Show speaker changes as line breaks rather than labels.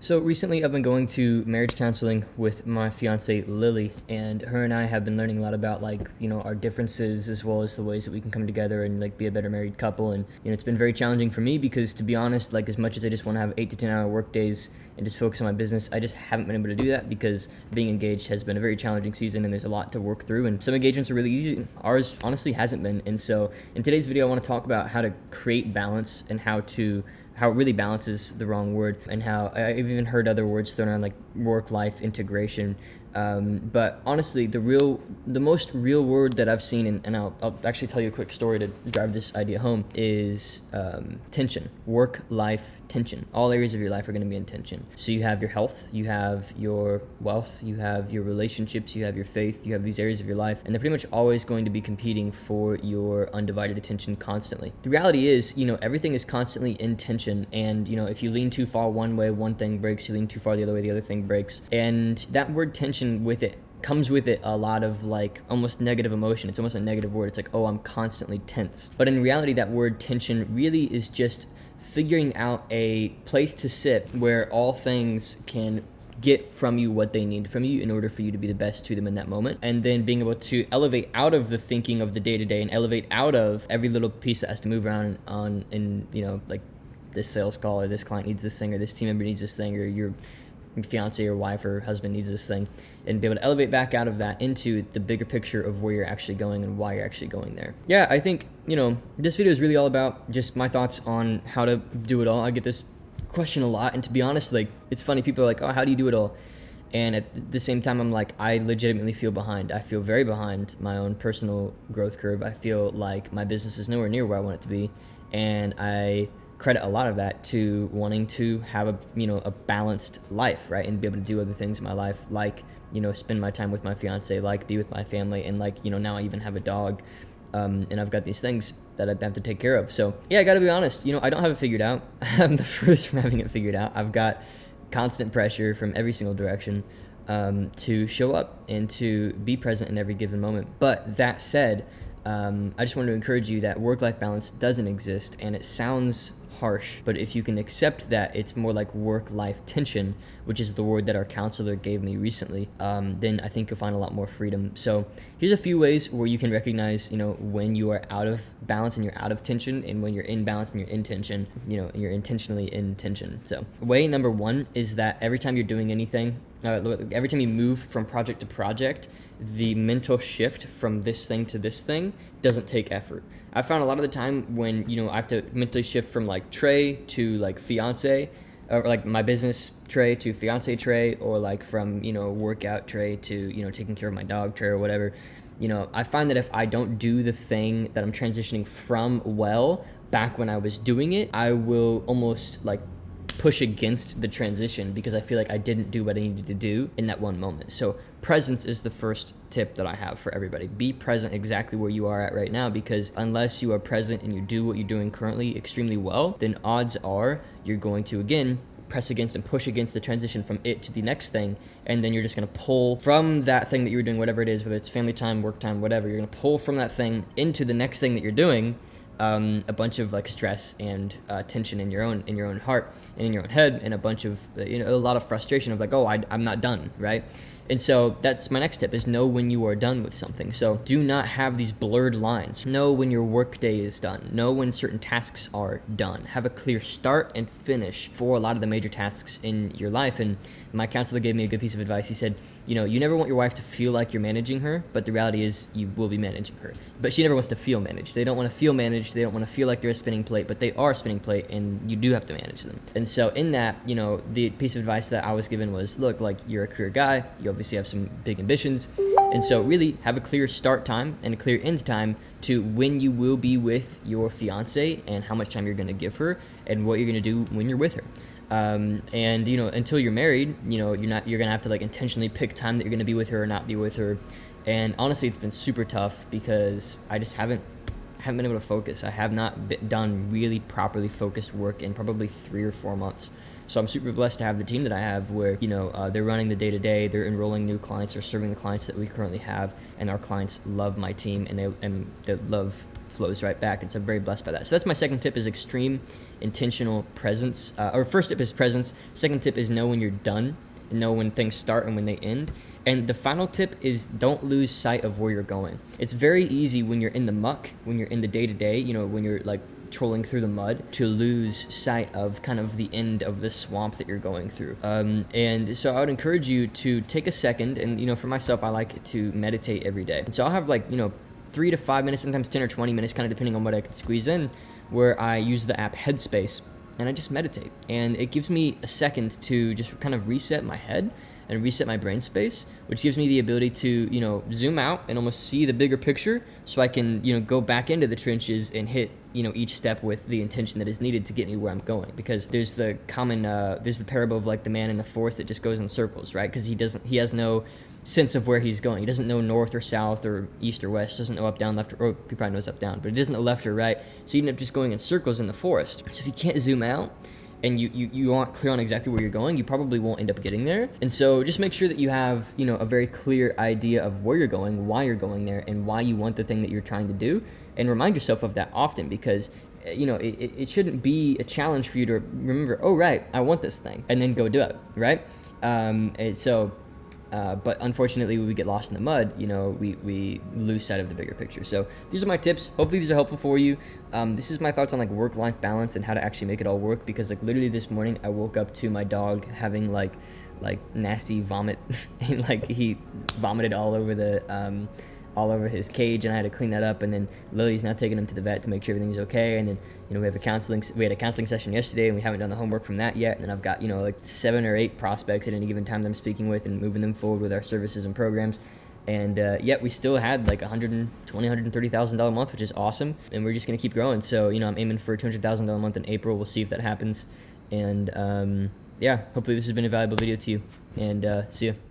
So recently I've been going to marriage counseling with my fiance Lily, and her and I have been learning a lot about our differences as well as the ways that we can come together and be a better married couple. And it's been very challenging for me because, to be honest, as much as I just want to have 8 to 10 hour work days and just focus on my business, I just haven't been able to do that because being engaged has been a very challenging season and there's a lot to work through, and some engagements are really easy. Ours honestly hasn't been. And so in today's video I want to talk about how to create balance and how it really balances the wrong word, and how I've even heard other words thrown around like work-life integration. But honestly, the most real word that I've seen, and I'll actually tell you a quick story to drive this idea home, is tension. Work-life tension. All areas of your life are going to be in tension. So you have your health, you have your wealth, you have your relationships, you have your faith, you have these areas of your life, and they're pretty much always going to be competing for your undivided attention constantly. The reality is, everything is constantly in tension, and if you lean too far one way, one thing breaks. You lean too far the other way, the other thing breaks. And that word tension comes with it a lot of almost negative emotion. It's almost a negative word. It's like, oh, I'm constantly tense. But in reality, that word tension really is just figuring out a place to sit where all things can get from you what they need from you in order for you to be the best to them in that moment, and then being able to elevate out of the thinking of the day-to-day and elevate out of every little piece that has to move around this sales call, or this client needs this thing, or this team member needs this thing, or your fiance or wife or husband needs this thing, and be able to elevate back out of that into the bigger picture of where you're actually going and why you're actually going there. Yeah, I think, this video is really all about just my thoughts on how to do it all. I get this question a lot, and to be honest, it's funny. People are like, oh, how do you do it all? And at the same time, I'm like, I legitimately feel behind. I feel very behind my own personal growth curve. I feel like my business is nowhere near where I want it to be, and I credit a lot of that to wanting to have a balanced life, right? And be able to do other things in my life, spend my time with my fiance, be with my family, and now I even have a dog, and I've got these things that I have to take care of. So yeah, I gotta be honest, I don't have it figured out. I'm the first from having it figured out. I've got constant pressure from every single direction to show up and to be present in every given moment. But that said, I just wanted to encourage you that work-life balance doesn't exist, and it sounds harsh, but if you can accept that it's more like work-life tension, which is the word that our counselor gave me recently, then I think you'll find a lot more freedom. So here's a few ways where you can recognize, when you are out of balance and you're out of tension, and when you're in balance and you're in tension, you're intentionally in tension. So way number one is that every time you're doing anything, every time you move from project to project, the mental shift from this thing to this thing doesn't take effort. I found a lot of the time when, I have to mentally shift from Trey to fiance, or my business Trey to fiance Trey, or from, workout Trey to, taking care of my dog Trey or whatever. I find that if I don't do the thing that I'm transitioning from well back when I was doing it, I will almost push against the transition because I feel like I didn't do what I needed to do in that one moment. So presence is the first tip that I have for everybody. Be present exactly where you are at right now, because unless you are present and you do what you're doing currently extremely well, then odds are you're going to, again, press against and push against the transition from it to the next thing, and then you're just going to pull from that thing that you're doing, whatever it is, whether it's family time, work time, whatever, you're going to pull from that thing into the next thing that you're doing, a bunch of stress and tension in your own heart and in your own head, and a bunch of a lot of frustration of I'm not done, right? And so that's my next tip, is know when you are done with something. So do not have these blurred lines. Know when your work day is done. Know when certain tasks are done. Have a clear start and finish for a lot of the major tasks in your life. And my counselor gave me a good piece of advice. He said, you never want your wife to feel like you're managing her, but the reality is you will be managing her. But she never wants to feel managed. They don't want to feel managed. They don't want to feel like they're a spinning plate, but they are a spinning plate, and you do have to manage them. And so in that, the piece of advice that I was given was, look, you're a career guy. You obviously have some big ambitions. And so really have a clear start time and a clear end time to when you will be with your fiance, and how much time you're going to give her, and what you're going to do when you're with her. And until you're married, you're gonna have to intentionally pick time that you're gonna be with her or not be with her. And honestly, it's been super tough because I just haven't been able to focus. I have not done really properly focused work in probably 3 or 4 months. So I'm super blessed to have the team that I have, where they're running the day-to-day, they're enrolling new clients, they're serving the clients that we currently have, and our clients love my team, and they love flows right back. And so I'm very blessed by that. So that's my second tip, is extreme intentional presence. Or first tip is presence. Second tip is know when you're done, and know when things start and when they end. And the final tip is don't lose sight of where you're going. It's very easy when you're in the muck, when you're in the day-to-day, you know, when you're like trolling through the mud, to lose sight of kind of the end of the swamp that you're going through. And so I would encourage you to take a second, and, you know, for myself, I like to meditate every day. And so I'll have, like, you know, 3 to 5 minutes, sometimes 10 or 20 minutes, kind of depending on what I can squeeze in, where I use the app Headspace, and I just meditate. And it gives me a second to just kind of reset my head and reset my brain space, which gives me the ability to, you know, zoom out and almost see the bigger picture, so I can, you know, go back into the trenches and hit, you know, each step with the intention that is needed to get me where I'm going. Because there's the common, there's the parable of like the man in the forest that just goes in circles, right? Because he has no sense of where he's going. He doesn't know north or south or east or west, doesn't know up, down, left, or he probably knows up, down, but he doesn't know left or right. So you end up just going in circles in the forest. So if you can't zoom out, and you aren't clear on exactly where you're going, you probably won't end up getting there. And so just make sure that you have, you know, a very clear idea of where you're going, why you're going there, and why you want the thing that you're trying to do. And remind yourself of that often, because, you know, it shouldn't be a challenge for you to remember, oh, right, I want this thing, and then go do it, right? But unfortunately, when we get lost in the mud, you know, we lose sight of the bigger picture. So these are my tips. Hopefully these are helpful for you. This is my thoughts on like work-life balance and how to actually make it all work, because like literally this morning I woke up to my dog having like nasty vomit and like he vomited all over his cage, and I had to clean that up. And then Lily's now taking him to the vet to make sure everything's okay. And then, you know, we had a counseling session yesterday, and we haven't done the homework from that yet. And then I've got, you know, like 7 or 8 prospects at any given time that I'm speaking with and moving them forward with our services and programs. And yet we still had like $130,000 a month, which is awesome. And we're just going to keep growing. So, you know, I'm aiming for $200,000 a month in April. We'll see if that happens. And yeah, hopefully this has been a valuable video to you, and see you.